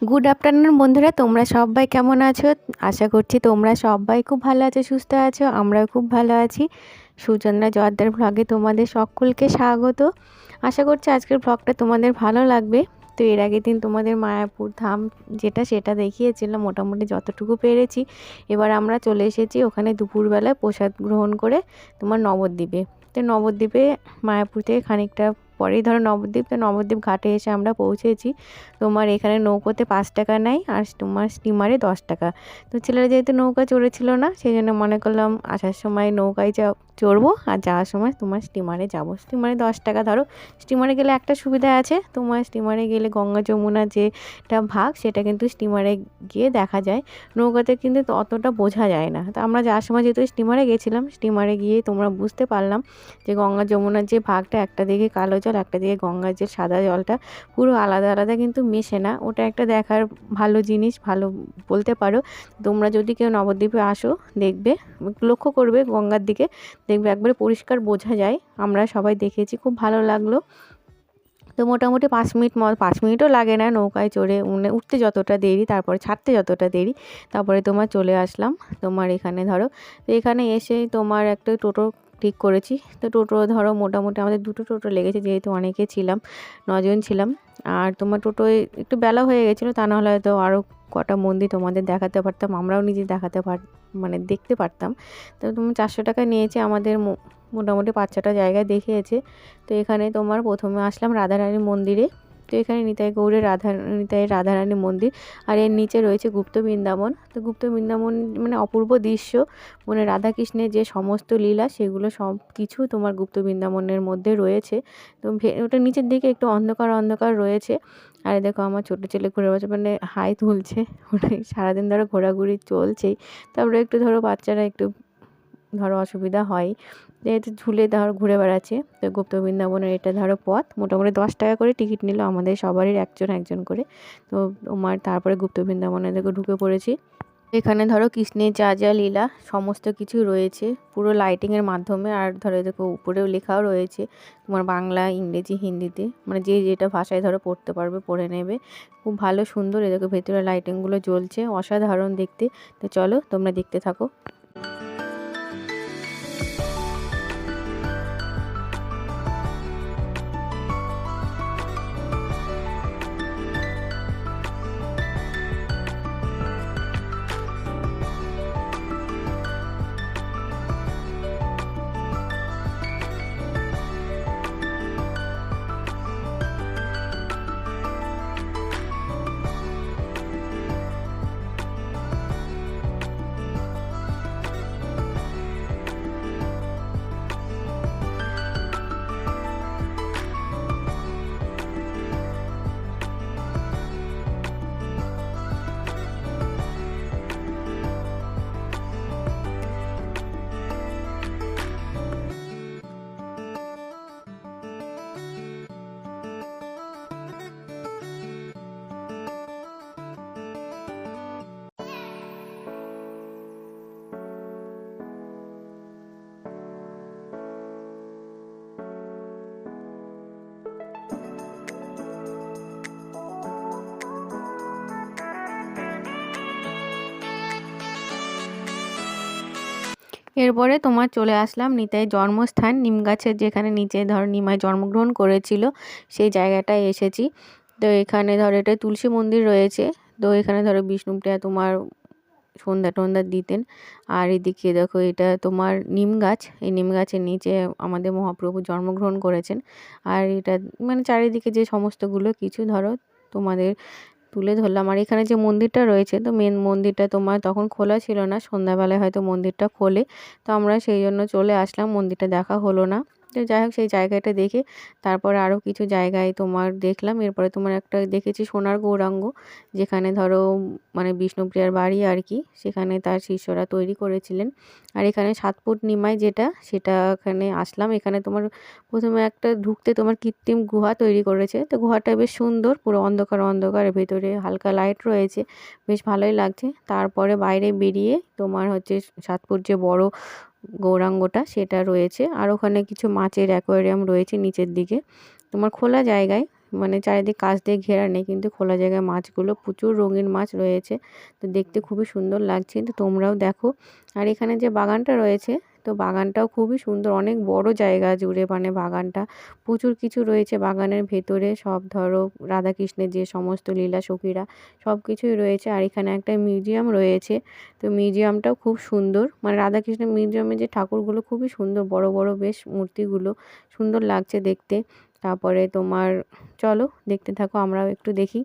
Good afternoon বন্ধুরা, তোমরা সবাই কেমন আছো? আশা করছি তোমরা সবাই খুব ভালো আছো, সুস্থ আছো। আমরাও খুব ভালো আছি। সুচন্দ্রা জর্দার ভ্লগে তোমাদের সকলকে স্বাগত। আশা করছি আজকের ভ্লগটা তোমাদের ভালো লাগবে। তো এর আগের দিন তোমাদের মায়াপুর ধাম সেটা দেখিয়েছিলাম, মোটামুটি যতটুকু পেরেছি। এবার আমরা চলে এসেছি ওখানে দুপুরবেলায় প্রসাদ গ্রহণ করে তোমার নবদ্বীপে। তো নবদ্বীপে মায়াপুর থেকে খানিকটা পরেই ধরো নবদ্বীপ। তো নবদ্বীপ ঘাটে এসে আমরা পৌঁছেছি। তোমার এখানে নৌকোতে 5 টাকা নেয় আর তোমার স্টিমারে 10 টাকা। তো ছেলেরা যেহেতু নৌকা চড়েছিল না, সেই জন্য মনে করলাম আসার সময় নৌকায় চড়বো আর যাওয়ার সময় তোমার স্টিমারে যাব। স্টিমারে 10 টাকা ধরো। স্টিমারে গেলে একটা সুবিধা আছে, তোমার স্টিমারে গেলে গঙ্গা যমুনা যেটা ভাগ সেটা কিন্তু স্টিমারে গিয়ে দেখা যায়। নৌকাতে কিন্তু অতটা বোঝা যায় না। তো আমরা যাওয়ার সময় যেহেতু স্টিমারে গেছিলাম, স্টিমারে গিয়ে তোমরা বুঝতে পারলাম যে গঙ্গা যমুনার যে ভাগটা, একটা দিকে কালো জল, একটা দিকে গঙ্গার যে সাদা জলটা পুরো আলাদা আলাদা, কিন্তু মেশে না। ওটা একটা দেখার ভালো জিনিস, ভালো বলতে পারো। তোমরা যদি কেউ নবদ্বীপে আসো দেখবে, লক্ষ্য করবে গঙ্গার দিকে, দেখবে একবারে পরিষ্কার বোঝা যায়। আমরা সবাই দেখেছি, খুব ভালো লাগলো। তো মোটামুটি 5 মিনিটও লাগে না নৌকায় চড়ে, উঠতে যতটা দেরি, তারপরে ছাড়তে যতটা দেরি। তারপরে তোমার চলে আসলাম তোমার এখানে ধরো। তো এখানে এসে তোমার একটা টোটো ঠিক করেছি। তো টোটো ধরো মোটামুটি আমাদের 2টো টোটো লেগেছে, যেহেতু অনেকে ছিলাম, 9 জন ছিলাম। আর তোমার টোটোয় একটু বেলা হয়ে গেছিলো, তা নাহলে হয়তো আরও কটা মন্দির তোমাদের দেখাতে পারতাম, আমরাও নিজে মানে দেখতে পারতাম। তো তুমি 400 টাকা নিয়েছে আমাদের, মোটামুটি 5-6টা জায়গায় দেখিয়েছে। তো এখানে তোমার প্রথমে আসলাম রাধারানী মন্দিরে। তো এখানে নিতাই রাধারানী মন্দির, আর এর নিচে রয়েছে গুপ্ত বৃন্দাবন। তো গুপ্ত বৃন্দাবন মানে অপূর্ব দৃশ্য, মানে রাধাকৃষ্ণের যে সমস্ত লীলা সেগুলো সব কিছু তোমার গুপ্ত বৃন্দাবনের মধ্যে রয়েছে। তো ওটা নিচের দিকে একটু অন্ধকার অন্ধকার রয়েছে। আর দেখো আমার ছোটো ছেলে ঘুরে বেড়াচ্ছে, মানে হাই তুলছে, ওটাই সারাদিন ধরো ঘোরাঘুরি চলছেই। তারপরে একটু ধরো বাচ্চারা একটু ধরো অসুবিধা হয়, যেহেতু ঝুলে ধরো ঘুরে বেড়াচ্ছে। তো গুপ্ত বৃন্দাবনের এটা ধরো পথ, মোটামুটি 10 টাকা করে টিকিট নিল আমাদের সবারই, একজন একজন করে। তো তোমার তারপরে গুপ্ত বৃন্দাবনে দেখো ঢুকে পড়েছি। এখানে ধরো কৃষ্ণের যা যা লীলা সমস্ত কিছু রয়েছে পুরো লাইটিংয়ের মাধ্যমে। আর ধরো দেখো উপরেও লেখাও রয়েছে তোমার বাংলা, ইংরেজি, হিন্দিতে, মানে যে যেটা ভাষায় ধরো পড়তে পারবে পড়ে নেবে। খুব ভালো সুন্দর। এ দেখো ভেতরে লাইটিংগুলো জ্বলছে, অসাধারণ দেখতে। তো চলো তোমরা দেখতে থাকো। এরপরে তোমার চলে আসলাম নিতাই জন্মস্থান, নিম গাছের যেখানে নিচে ধর নিমাই জন্মগ্রহণ করেছিল সেই জায়গাটায় এসেছি। তো এখানে ধরো এটা তুলসী মন্দির রয়েছে। তো এখানে ধরো বিষ্ণুপ্রিয়া তোমার সন্ধ্যা টন্ধ্যা দিতেন। আর এদিকে দেখো এটা তোমার নিম গাছ, এই নিম গাছের নিচে আমাদের মহাপ্রভু জন্মগ্রহণ করেছেন। আর এটা মানে চারিদিকে যে সমস্তগুলো কিছু ধরো তোমাদের তুলে ধরলাম। আর এখানে যে মন্দিরটা রয়েছে, তো মেন মন্দিরটা তোমার তখন খোলা ছিল না, সন্ধ্যাবেলায় হয়তো মন্দিরটা খোলে। তো আমরা সেই জন্য চলে আসলাম, মন্দিরটা দেখা হলো না। তো যাই হোক সেই জায়গাটা দেখে তারপরে আরও কিছু জায়গায় তোমার দেখলাম। এরপরে তোমার একটা দেখেছি সোনার গৌরাঙ্গ, যেখানে ধরো মানে বিষ্ণুপ্রিয়ার বাড়ি আর কি, সেখানে তার শিষ্যরা তৈরি করেছিলেন। আর এখানে 7 ফুট নিমাই সেটা এখানে আসলাম। এখানে তোমার প্রথমে একটা ঢুকতে তোমার কৃত্রিম গুহা তৈরি করেছে। তো গুহাটা বেশ সুন্দর, পুরো অন্ধকার অন্ধকার, ভেতরে হালকা লাইট রয়েছে, বেশ ভালোই লাগছে। তারপরে বাইরে বেরিয়ে তোমার হচ্ছে 7 ফুট যে বড় গৌরাঙ্গটা সেটা রয়েছে। আর ওখানে কিছু মাছের অ্যাকোয়ারিয়াম রয়েছে নিচের দিকে তোমার খোলা জায়গায়। মানে চারিদিক কাঁচ দিয়ে ঘেরা নেই, কিন্তু খোলা জায়গায় মাছগুলো প্রচুর রঙিন মাছ রয়েছে। তো দেখতে খুবই সুন্দর লাগছে, তো তোমরাও দেখো। আর এখানে যে বাগানটা রয়েছে, তো বাগানটাও খুবই সুন্দর, অনেক বড় জায়গা জুড়ে মানে বাগানটা। প্রচুর কিছু রয়েছে বাগানের ভেতরে, সব ধরো রাধাকৃষ্ণের যে সমস্ত লীলা সখীরা সব কিছুই রয়েছে। আর এখানে একটা মিউজিয়াম রয়েছে, তো মিউজিয়ামটাও খুব সুন্দর। মানে রাধাকৃষ্ণের মিউজিয়ামে যে ঠাকুরগুলো খুবই সুন্দর, বড় বড় বেশ মূর্তিগুলো সুন্দর লাগছে দেখতে। তারপরে তোমার চলো দেখতে থাকো, আমরাও একটু দেখি।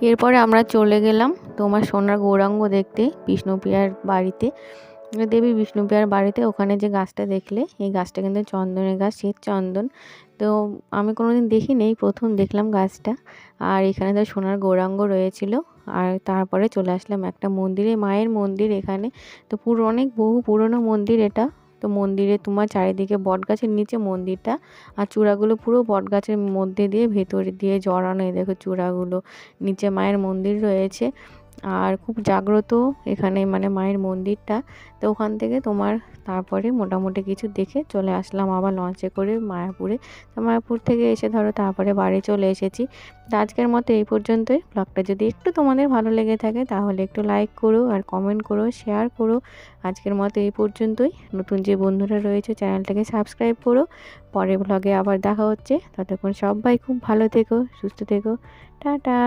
এরপরে আমরা চলে গেলাম তোমার সোনার গৌরাঙ্গ দেখতে, বিষ্ণুপ্রিয়ার বাড়িতে, দেবী বিষ্ণুপ্রিয়ার বাড়িতে। ওখানে যে গাছটা দেখলে, এই গাছটা কিন্তু চন্দনের গাছ, শ্বেত চন্দন। তো আমি কোনোদিন দেখিনি, প্রথম দেখলাম গাছটা। আর এখানে তো সোনার গৌরাঙ্গ রয়েছিল। আর তারপরে চলে আসলাম একটা মন্দিরে, মায়ের মন্দির এখানে। তো অনেক বহু পুরনো মন্দির এটা। তো মন্দিরে তোমার চারিদিকে বটগাছের নিচে মন্দিরটা, আর চূড়াগুলো পুরো বটগাছের মধ্যে দিয়ে ভেতর দিয়ে জড়ানো। এই দেখো চূড়াগুলো, নিচে মায়ের মন্দির রয়েছে। আর খুব জাগ্রত এখানে মানে মায়ের মন্দিরটা। তো ওখান থেকে তোমার তারপরে মোটামুটি কিছু দেখে চলে আসলাম আবার লঞ্চে করে মায়াপুরে। তো মায়াপুর থেকে এসে ধরো তারপরে বাড়ি চলে এসেছি। তো আজকের মতো এই পর্যন্তই। ব্লগটা যদি একটু তোমাদের ভালো লেগে থাকে তাহলে একটু লাইক করো, আর কমেন্ট করো, শেয়ার করো। আজকের মতো এই পর্যন্তই। নতুন যে বন্ধুরা রয়েছে চ্যানেলটাকে সাবস্ক্রাইব করো। পরের ব্লগে আবার দেখা হচ্ছে। ততক্ষণ সবাই খুব ভালো থেকো, সুস্থ থেকো। টাটা।